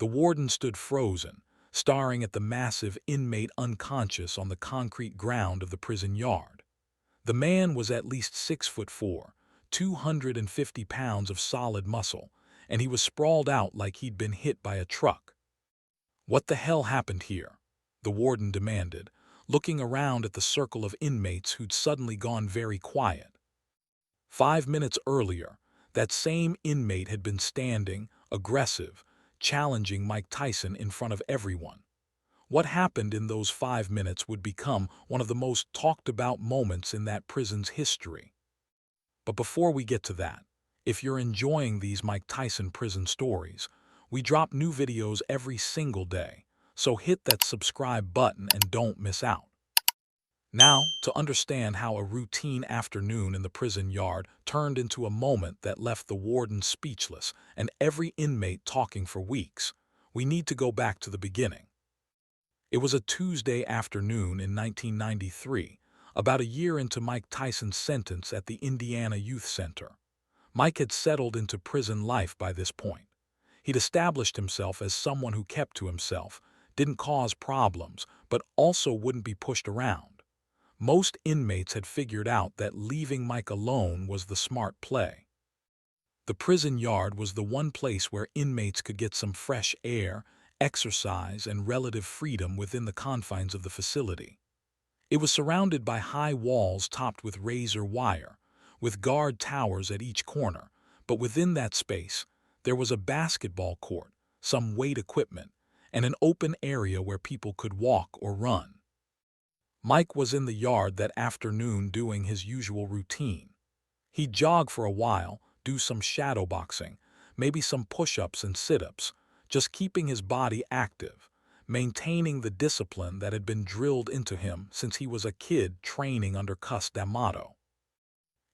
The warden stood frozen, staring at the massive inmate unconscious on the concrete ground of the prison yard. The man was at least 6'4", 250 pounds of solid muscle, and he was sprawled out like he'd been hit by a truck. "What the hell happened here?" the warden demanded, looking around at the circle of inmates who'd suddenly gone very quiet. 5 minutes earlier, that same inmate had been standing, aggressive, challenging Mike Tyson in front of everyone. What happened in those 5 minutes would become one of the most talked-about moments in that prison's history. But before we get to that, if you're enjoying these Mike Tyson prison stories, we drop new videos every single day, so hit that subscribe button and don't miss out. Now, to understand how a routine afternoon in the prison yard turned into a moment that left the warden speechless and every inmate talking for weeks, we need to go back to the beginning. It was a Tuesday afternoon in 1993, about a year into Mike Tyson's sentence at the Indiana Youth Center. Mike had settled into prison life by this point. He'd established himself as someone who kept to himself, didn't cause problems, but also wouldn't be pushed around. Most inmates had figured out that leaving Mike alone was the smart play. The prison yard was the one place where inmates could get some fresh air, exercise, and relative freedom within the confines of the facility. It was surrounded by high walls topped with razor wire, with guard towers at each corner, but within that space, there was a basketball court, some weight equipment, and an open area where people could walk or run. Mike was in the yard that afternoon doing his usual routine. He'd jog for a while, do some shadow boxing, maybe some push-ups and sit-ups, just keeping his body active, maintaining the discipline that had been drilled into him since he was a kid training under Cus D'Amato.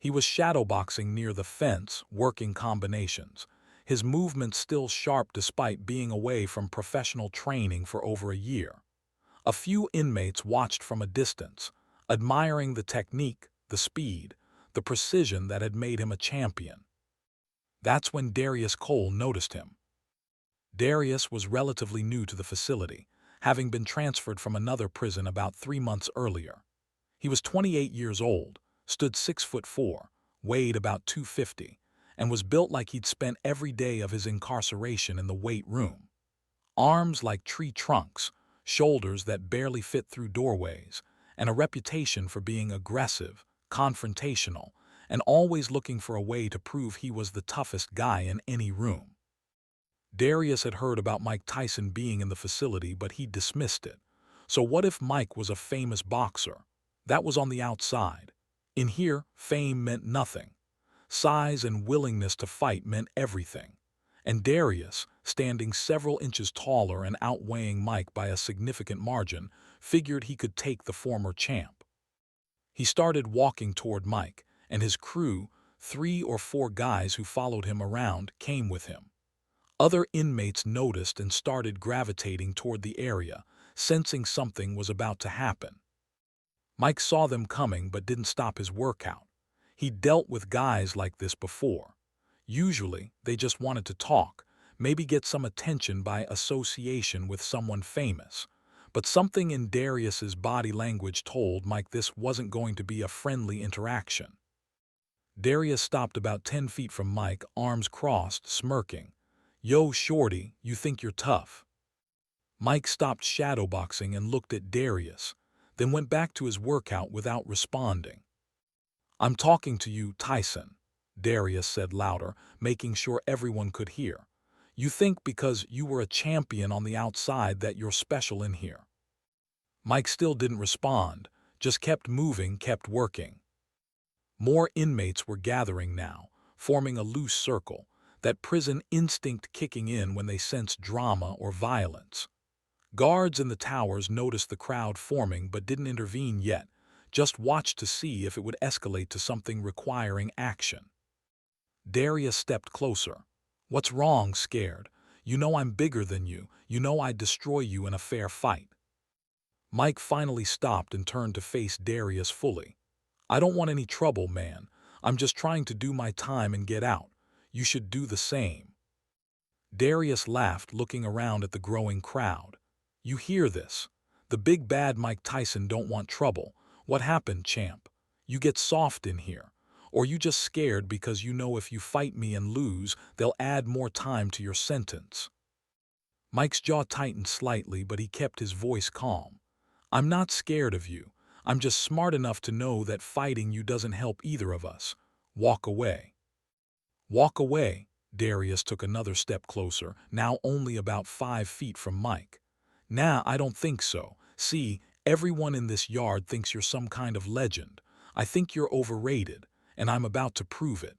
He was shadowboxing near the fence, working combinations, his movements still sharp despite being away from professional training for over a year. A few inmates watched from a distance, admiring the technique, the speed, the precision that had made him a champion. That's when Darius Cole noticed him. Darius was relatively new to the facility, having been transferred from another prison about 3 months earlier. He was 28 years old, stood 6'4", weighed about 250, and was built like he'd spent every day of his incarceration in the weight room. Arms like tree trunks, shoulders that barely fit through doorways, and a reputation for being aggressive, confrontational, and always looking for a way to prove he was the toughest guy in any room. Darius had heard about Mike Tyson being in the facility, but he dismissed it. So what if Mike was a famous boxer? That was on the outside. In here, fame meant nothing. Size and willingness to fight meant everything. And Darius, standing several inches taller and outweighing Mike by a significant margin, figured he could take the former champ. He started walking toward Mike, and his crew, 3 or 4 guys who followed him around, came with him. Other inmates noticed and started gravitating toward the area, sensing something was about to happen. Mike saw them coming but didn't stop his workout. He'd dealt with guys like this before. Usually, they just wanted to talk, maybe get some attention by association with someone famous. But something in Darius's body language told Mike this wasn't going to be a friendly interaction. Darius stopped about 10 feet from Mike, arms crossed, smirking. "Yo, shorty, you think you're tough?" Mike stopped shadowboxing and looked at Darius, then went back to his workout without responding. "I'm talking to you, Tyson," Darius said louder, making sure everyone could hear. "You think because you were a champion on the outside that you're special in here." Mike still didn't respond, just kept moving, kept working. More inmates were gathering now, forming a loose circle, that prison instinct kicking in when they sensed drama or violence. Guards in the towers noticed the crowd forming but didn't intervene yet, just watched to see if it would escalate to something requiring action. Darius stepped closer. "What's wrong, scared? You know I'm bigger than you. You know I'd destroy you in a fair fight." Mike finally stopped and turned to face Darius fully. "I don't want any trouble, man. I'm just trying to do my time and get out. You should do the same." Darius laughed, looking around at the growing crowd. You hear this? The big bad Mike Tyson don't want trouble. What happened, champ? You get soft in here. Or you just scared because you know if you fight me and lose, they'll add more time to your sentence. Mike's jaw tightened slightly, but he kept his voice calm. I'm not scared of you. I'm just smart enough to know that fighting you doesn't help either of us. Walk away. Walk away. Darius took another step closer, now only about 5 feet from Mike. Nah, I don't think so. See, everyone in this yard thinks you're some kind of legend. I think you're overrated, and I'm about to prove it.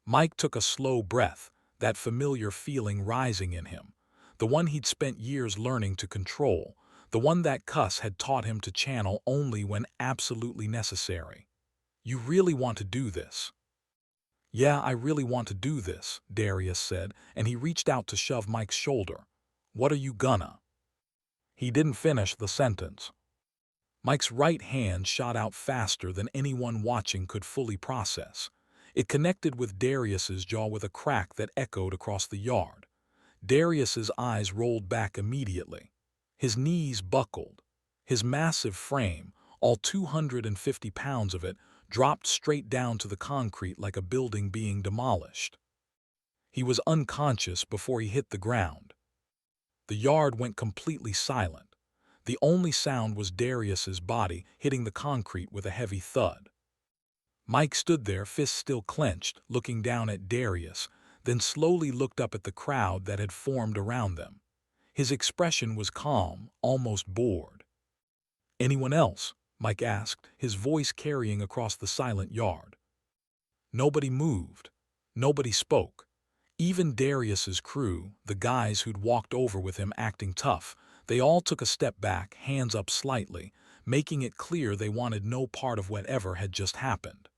Mike took a slow breath, that familiar feeling rising in him. The one he'd spent years learning to control, the one that cuss had taught him to channel only when absolutely necessary. You really want to do this? Yeah, I really want to do this, Darius said, and he reached out to shove Mike's shoulder. What are you gonna? He didn't finish the sentence. Mike's right hand shot out faster than anyone watching could fully process. It connected with Darius's jaw with a crack that echoed across the yard. Darius's eyes rolled back immediately. His knees buckled. His massive frame, all 250 pounds of it, dropped straight down to the concrete like a building being demolished. He was unconscious before he hit the ground. The yard went completely silent. The only sound was Darius's body hitting the concrete with a heavy thud. Mike stood there, fists still clenched, looking down at Darius, then slowly looked up at the crowd that had formed around them. His expression was calm, almost bored. Anyone else? Mike asked, his voice carrying across the silent yard. Nobody moved. Nobody spoke. Even Darius's crew, the guys who'd walked over with him acting tough, they all took a step back, hands up slightly, making it clear they wanted no part of whatever had just happened.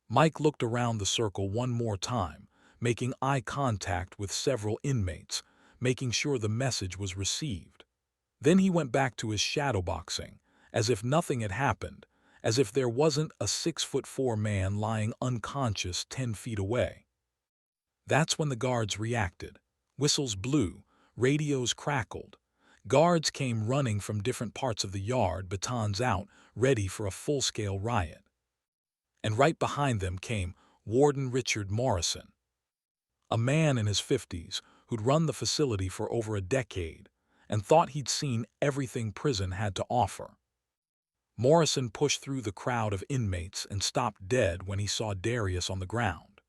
Mike looked around the circle one more time, making eye contact with several inmates, making sure the message was received. Then he went back to his shadowboxing, as if nothing had happened, as if there wasn't a 6'4" man lying unconscious 10 feet away. That's when the guards reacted. Whistles blew, radios crackled. Guards came running from different parts of the yard, batons out, ready for a full-scale riot. And right behind them came Warden Richard Morrison, a man in his 50s who'd run the facility for over a decade and thought he'd seen everything prison had to offer. Morrison pushed through the crowd of inmates and stopped dead when he saw Darius on the ground.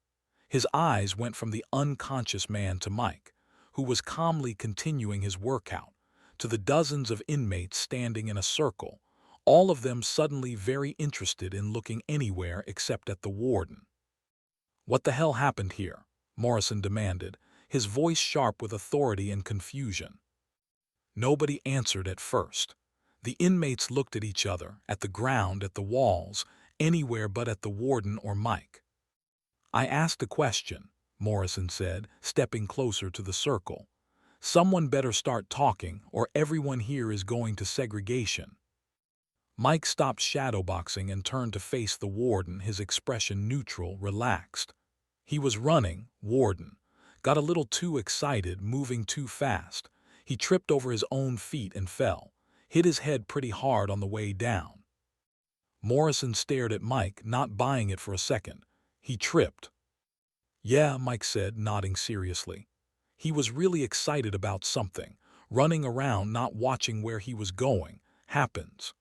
His eyes went from the unconscious man to Mike, who was calmly continuing his workout, to the dozens of inmates standing in a circle, all of them suddenly very interested in looking anywhere except at the warden. What the hell happened here? Morrison demanded, his voice sharp with authority and confusion. Nobody answered at first. The inmates looked at each other, at the ground, at the walls, anywhere but at the warden or Mike. I asked a question, Morrison said, stepping closer to the circle. Someone better start talking, or everyone here is going to segregation. Mike stopped shadowboxing and turned to face the warden, his expression neutral, relaxed. He was running, Warden. Got a little too excited, moving too fast. He tripped over his own feet and fell. Hit his head pretty hard on the way down. Morrison stared at Mike, not buying it for a second. He tripped. Yeah, Mike said, nodding seriously. He was really excited about something. Running around, not watching where he was going. Happens.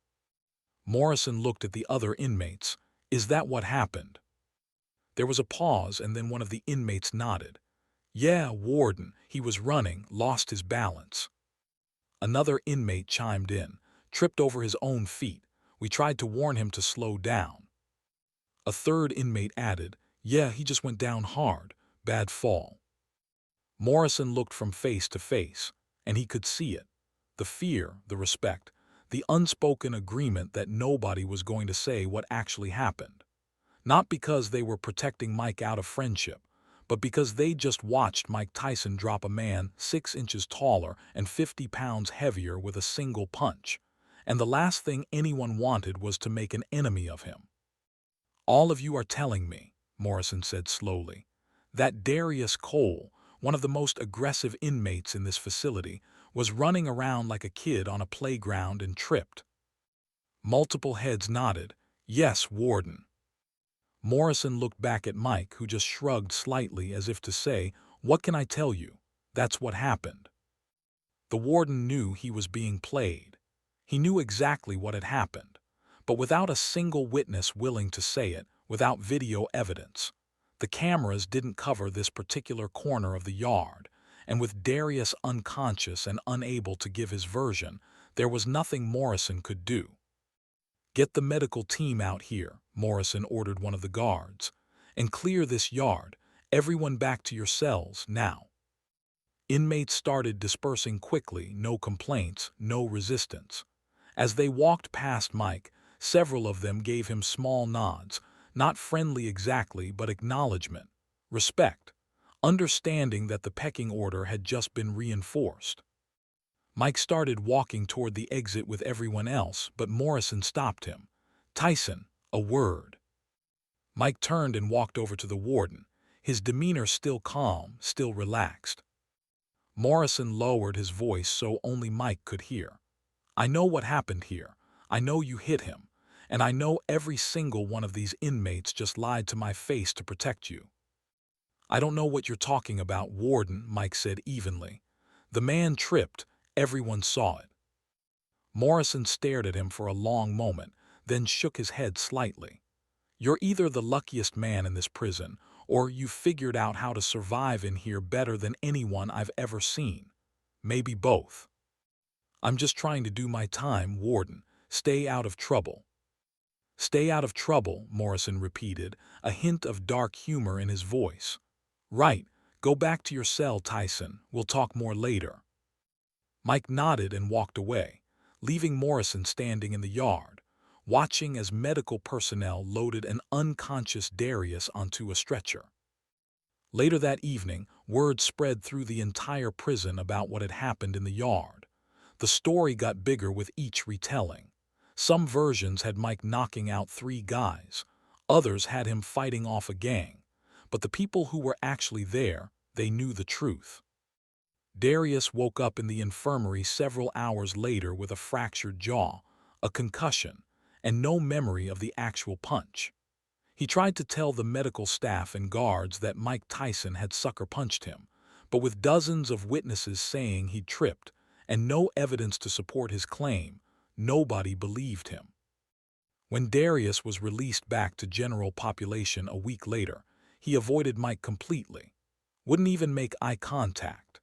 Morrison looked at the other inmates. Is that what happened? There was a pause, and then one of the inmates nodded. Yeah, Warden, he was running, lost his balance. Another inmate chimed in, tripped over his own feet. We tried to warn him to slow down. A third inmate added, yeah, he just went down hard, bad fall. Morrison looked from face to face, and he could see it. The fear, the respect, the unspoken agreement that nobody was going to say what actually happened. Not because they were protecting Mike out of friendship, but because they just watched Mike Tyson drop a man 6 inches taller and 50 pounds heavier with a single punch, and the last thing anyone wanted was to make an enemy of him. All of you are telling me, Morrison said slowly, that Darius Cole, one of the most aggressive inmates in this facility, was running around like a kid on a playground and tripped. Multiple heads nodded. "Yes, Warden." Morrison looked back at Mike, who just shrugged slightly as if to say, "What can I tell you? That's what happened." The warden knew he was being played. He knew exactly what had happened, but without a single witness willing to say it, without video evidence. The cameras didn't cover this particular corner of the yard, and with Darius unconscious and unable to give his version, there was nothing Morrison could do. "Get the medical team out here," Morrison ordered one of the guards, "and clear this yard. Everyone back to your cells, now." Inmates started dispersing quickly, no complaints, no resistance. As they walked past Mike, several of them gave him small nods, not friendly exactly, but acknowledgement, respect, understanding that the pecking order had just been reinforced. Mike started walking toward the exit with everyone else, but Morrison stopped him. "Tyson, a word." Mike turned and walked over to the warden, his demeanor still calm, still relaxed. Morrison lowered his voice so only Mike could hear. "I know what happened here. I know you hit him. And I know every single one of these inmates just lied to my face to protect you." "I don't know what you're talking about, Warden," Mike said evenly. "The man tripped. Everyone saw it." Morrison stared at him for a long moment, then shook his head slightly. "You're either the luckiest man in this prison, or you've figured out how to survive in here better than anyone I've ever seen. Maybe both." "I'm just trying to do my time, Warden. Stay out of trouble." "Stay out of trouble," Morrison repeated, a hint of dark humor in his voice. "Right. Go back to your cell, Tyson. We'll talk more later." Mike nodded and walked away, leaving Morrison standing in the yard, watching as medical personnel loaded an unconscious Darius onto a stretcher. Later that evening, word spread through the entire prison about what had happened in the yard. The story got bigger with each retelling. Some versions had Mike knocking out 3 guys. Others had him fighting off a gang. But the people who were actually there, they knew the truth. Darius woke up in the infirmary several hours later with a fractured jaw, a concussion, and no memory of the actual punch. He tried to tell the medical staff and guards that Mike Tyson had sucker punched him, but with dozens of witnesses saying he'd tripped and no evidence to support his claim, nobody believed him. When Darius was released back to general population a week later, he avoided Mike completely, wouldn't even make eye contact.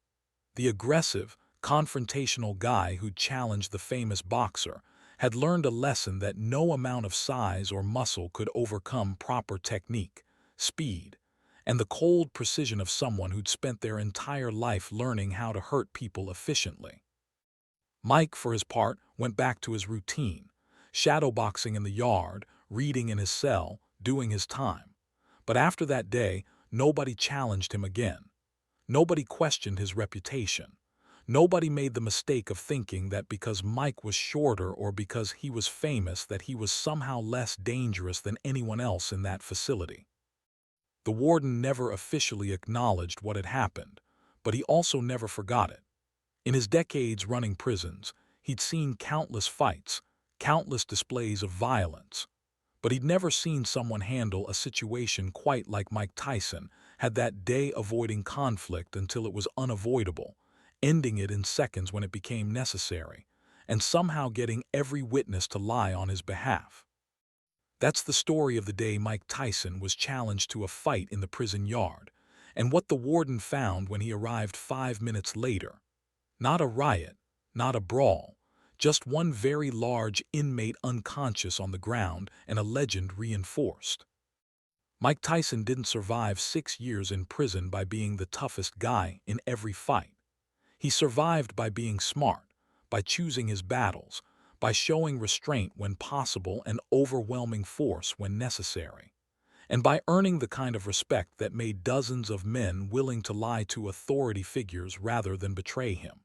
The aggressive, confrontational guy who challenged the famous boxer had learned a lesson that no amount of size or muscle could overcome proper technique, speed, and the cold precision of someone who'd spent their entire life learning how to hurt people efficiently. Mike, for his part, went back to his routine, shadowboxing in the yard, reading in his cell, doing his time. But after that day, nobody challenged him again. Nobody questioned his reputation. Nobody made the mistake of thinking that because Mike was shorter or because he was famous that he was somehow less dangerous than anyone else in that facility. The warden never officially acknowledged what had happened, but he also never forgot it. In his decades running prisons, he'd seen countless fights, countless displays of violence, but he'd never seen someone handle a situation quite like Mike Tyson had that day, avoiding conflict until it was unavoidable, ending it in seconds when it became necessary, and somehow getting every witness to lie on his behalf. That's the story of the day Mike Tyson was challenged to a fight in the prison yard, and what the warden found when he arrived 5 minutes later. Not a riot, not a brawl, just one very large inmate unconscious on the ground and a legend reinforced. Mike Tyson didn't survive 6 years in prison by being the toughest guy in every fight. He survived by being smart, by choosing his battles, by showing restraint when possible and overwhelming force when necessary, and by earning the kind of respect that made dozens of men willing to lie to authority figures rather than betray him.